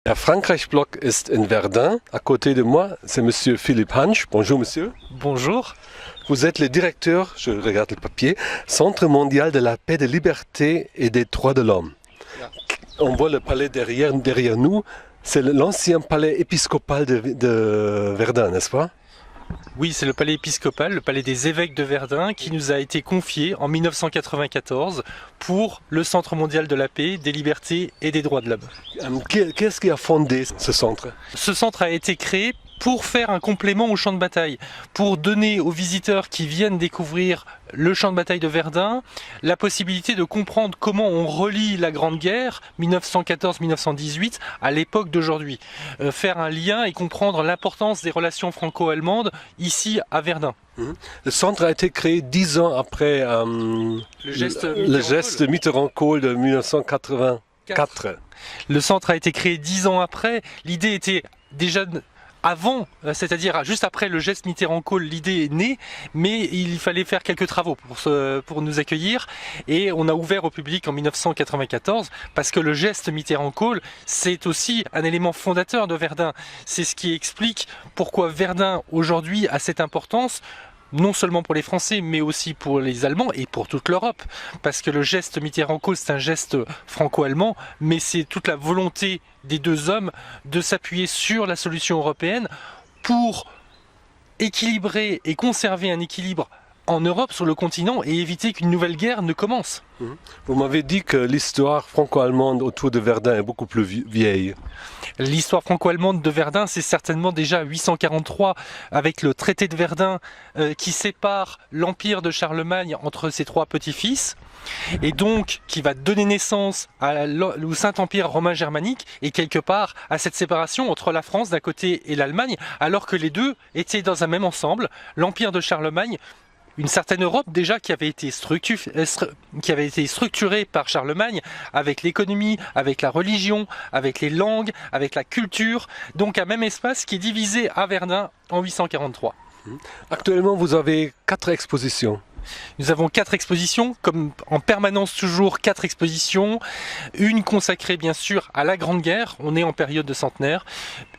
Der Frankreich-Block ist in Verdun. À côté de moi, c'est Monsieur Philippe Hansch. Bonjour Monsieur. Bonjour. Vous êtes le directeur, je regarde le papier, Centre mondial de la paix, de liberté et des droits de l'homme. On voit le palais derrière nous. C'est l'ancien palais épiscopal de Verdun, n'est-ce pas? Oui, c'est le palais épiscopal, le palais des évêques de Verdun, qui nous a été confié en 1994 pour le Centre mondial de la paix, des libertés et des droits de l'homme. Qu'est-ce qui a fondé ce centre? Ce centre a été créé pour faire un complément au champ de bataille, pour donner aux visiteurs qui viennent découvrir le champ de bataille de Verdun la possibilité de comprendre comment on relie la Grande Guerre 1914-1918 à l'époque d'aujourd'hui. Faire un lien et comprendre l'importance des relations franco-allemandes ici à Verdun. Le centre a été créé 10 ans après le geste Mitterrand-Kohl de 1984. Le centre a été créé 10 ans après. L'idée était déjà avant, c'est-à-dire juste après le geste Mitterrand-Kohl, l'idée est née, mais il fallait faire quelques travaux pour nous accueillir, et on a ouvert au public en 1994 parce que le geste Mitterrand-Kohl, c'est aussi un élément fondateur de Verdun. C'est ce qui explique pourquoi Verdun aujourd'hui a cette importance, non seulement pour les Français, mais aussi pour les Allemands et pour toute l'Europe. Parce que le geste Mitterrand-Kohl, c'est un geste franco-allemand, mais c'est toute la volonté des deux hommes de s'appuyer sur la solution européenne pour équilibrer et conserver un équilibre en Europe, sur le continent, et éviter qu'une nouvelle guerre ne commence. Vous m'avez dit que l'histoire franco-allemande autour de Verdun est beaucoup plus vieille. L'histoire franco-allemande de Verdun, c'est certainement déjà 843, avec le traité de Verdun qui sépare l'empire de Charlemagne entre ses trois petits-fils, et donc qui va donner naissance au Saint-Empire romain germanique, et quelque part à cette séparation entre la France d'un côté et l'Allemagne, alors que les deux étaient dans un même ensemble, l'empire de Charlemagne, une certaine Europe déjà qui avait été structurée par Charlemagne, avec l'économie, avec la religion, avec les langues, avec la culture, donc un même espace qui est divisé à Verdun en 843. Actuellement, vous avez 4 expositions. Nous avons 4 expositions, comme en permanence toujours 4 expositions, une consacrée bien sûr à la Grande Guerre, on est en période de centenaire,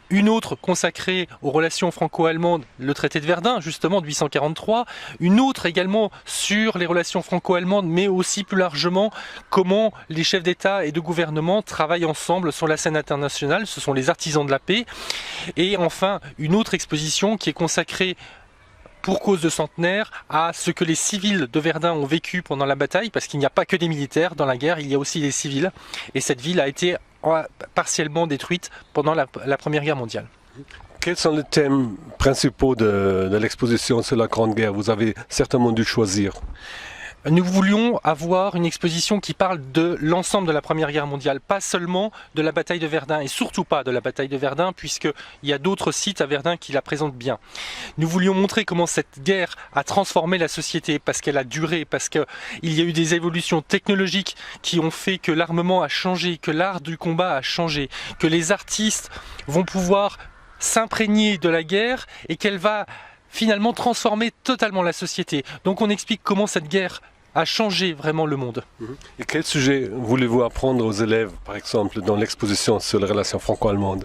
une autre consacrée aux relations franco-allemandes, le traité de Verdun, justement de 843, une autre également sur les relations franco-allemandes, mais aussi plus largement comment les chefs d'État et de gouvernement travaillent ensemble sur la scène internationale, ce sont les artisans de la paix, et enfin une autre exposition qui est consacrée pour cause de centenaire à ce que les civils de Verdun ont vécu pendant la bataille, parce qu'il n'y a pas que des militaires dans la guerre, il y a aussi des civils, et cette ville a été partiellement détruite pendant la Première Guerre mondiale. Quels sont les thèmes principaux de l'exposition sur la Grande Guerre? Vous avez certainement dû choisir. Nous voulions avoir une exposition qui parle de l'ensemble de la Première Guerre mondiale, pas seulement de la bataille de Verdun, et surtout pas de la bataille de Verdun, puisqu'il y a d'autres sites à Verdun qui la présentent bien. Nous voulions montrer comment cette guerre a transformé la société, parce qu'elle a duré, parce qu'il y a eu des évolutions technologiques qui ont fait que l'armement a changé, que l'art du combat a changé, que les artistes vont pouvoir s'imprégner de la guerre et qu'elle va finalement transformer totalement la société. Donc on explique comment cette guerre a changé vraiment le monde. Et quel sujet voulez-vous apprendre aux élèves, par exemple, dans l'exposition sur les relations franco-allemandes?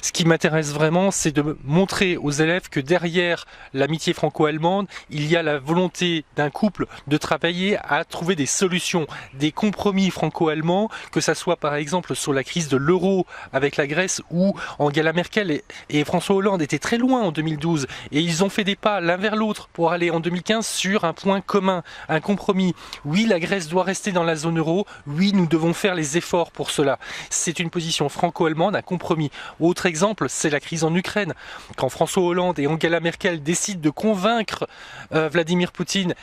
Ce qui m'intéresse vraiment, c'est de montrer aux élèves que derrière l'amitié franco-allemande, il y a la volonté d'un couple de travailler à trouver des solutions, des compromis franco-allemands, que ça soit par exemple sur la crise de l'euro avec la Grèce, où Angela Merkel et François Hollande étaient très loin en 2012, et ils ont fait des pas l'un vers l'autre pour aller en 2015 sur un point commun, un compromis. Oui, la Grèce doit rester dans la zone euro, oui, nous devons faire les efforts pour cela. C'est une position franco-allemande, un compromis. Autre exemple, c'est la crise en Ukraine. Quand François Hollande et Angela Merkel décident de convaincre Vladimir Poutine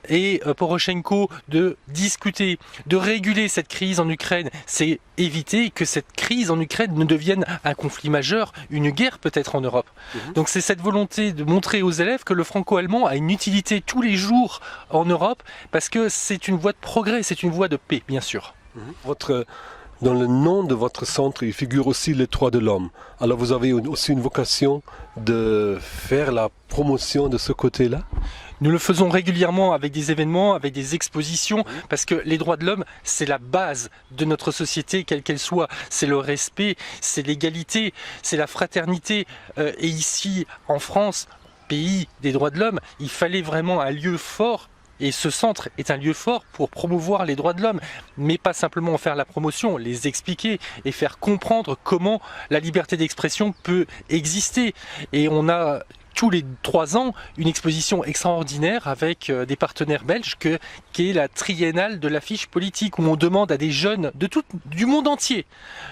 et Poroshenko de discuter, de réguler cette crise en Ukraine, c'est éviter que cette crise en Ukraine ne devienne un conflit majeur, une guerre peut-être en Europe. Donc c'est cette volonté de montrer aux élèves que le franco-allemand a une utilité tous les jours en Europe, parce que c'est une voie de progrès, c'est une voie de paix, bien sûr. Dans le nom de votre centre, il figure aussi les droits de l'homme. Alors vous avez aussi une vocation de faire la promotion de ce côté-là? Nous le faisons régulièrement avec des événements, avec des expositions, parce que les droits de l'homme, c'est la base de notre société, quelle qu'elle soit. C'est le respect, c'est l'égalité, c'est la fraternité. Et ici, en France, pays des droits de l'homme, il fallait vraiment un lieu fort. Et ce centre est un lieu fort pour promouvoir les droits de l'homme, mais pas simplement en faire la promotion, les expliquer et faire comprendre comment la liberté d'expression peut exister. Et on a tous les 3 ans une exposition extraordinaire avec des partenaires belges qui est la triennale de l'affiche politique, où on demande à des jeunes du monde entier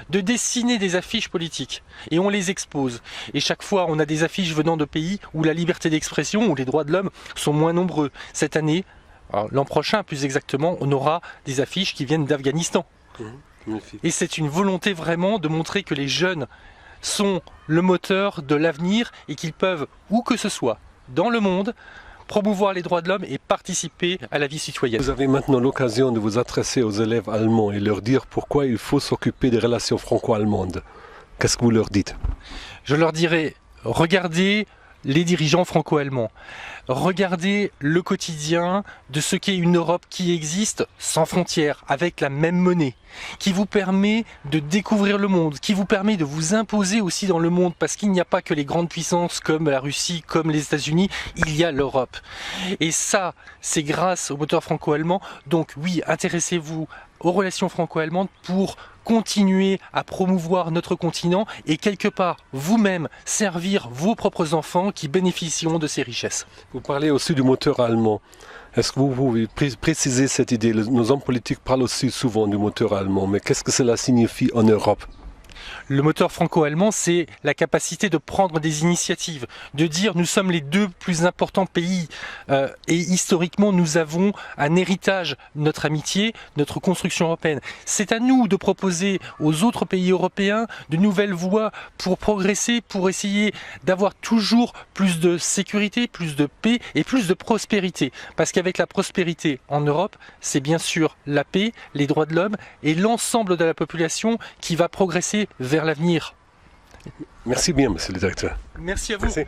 de dessiner des affiches politiques et on les expose. Et chaque fois on a des affiches venant de pays où la liberté d'expression, où les droits de l'homme sont moins nombreux. Cette année, l'an prochain plus exactement, on aura des affiches qui viennent d'Afghanistan. Et c'est une volonté vraiment de montrer que les jeunes sont le moteur de l'avenir et qu'ils peuvent, où que ce soit, dans le monde, promouvoir les droits de l'homme et participer à la vie citoyenne. Vous avez maintenant l'occasion de vous adresser aux élèves allemands et leur dire pourquoi il faut s'occuper des relations franco-allemandes. Qu'est-ce que vous leur dites? Je leur dirais, regardez les dirigeants franco-allemands. Regardez le quotidien de ce qu'est une Europe qui existe sans frontières, avec la même monnaie, qui vous permet de découvrir le monde, qui vous permet de vous imposer aussi dans le monde, parce qu'il n'y a pas que les grandes puissances comme la Russie, comme les États-Unis, il y a l'Europe. Et ça, c'est grâce au moteur franco-allemand. Donc oui, intéressez-vous aux relations franco-allemandes pour continuer à promouvoir notre continent et quelque part vous-même servir vos propres enfants qui bénéficieront de ces richesses. Vous parlez aussi du moteur allemand. Est-ce que vous pouvez préciser cette idée? Nos hommes politiques parlent aussi souvent du moteur allemand, mais qu'est-ce que cela signifie en Europe? Le moteur franco-allemand, c'est la capacité de prendre des initiatives, de dire nous sommes les 2 plus importants pays et historiquement nous avons un héritage, notre amitié, notre construction européenne. C'est à nous de proposer aux autres pays européens de nouvelles voies pour progresser, pour essayer d'avoir toujours plus de sécurité, plus de paix et plus de prospérité. Parce qu'avec la prospérité en Europe, c'est bien sûr la paix, les droits de l'homme et l'ensemble de la population qui va progresser vers l'avenir. Merci bien, monsieur le directeur. Merci à vous. Merci.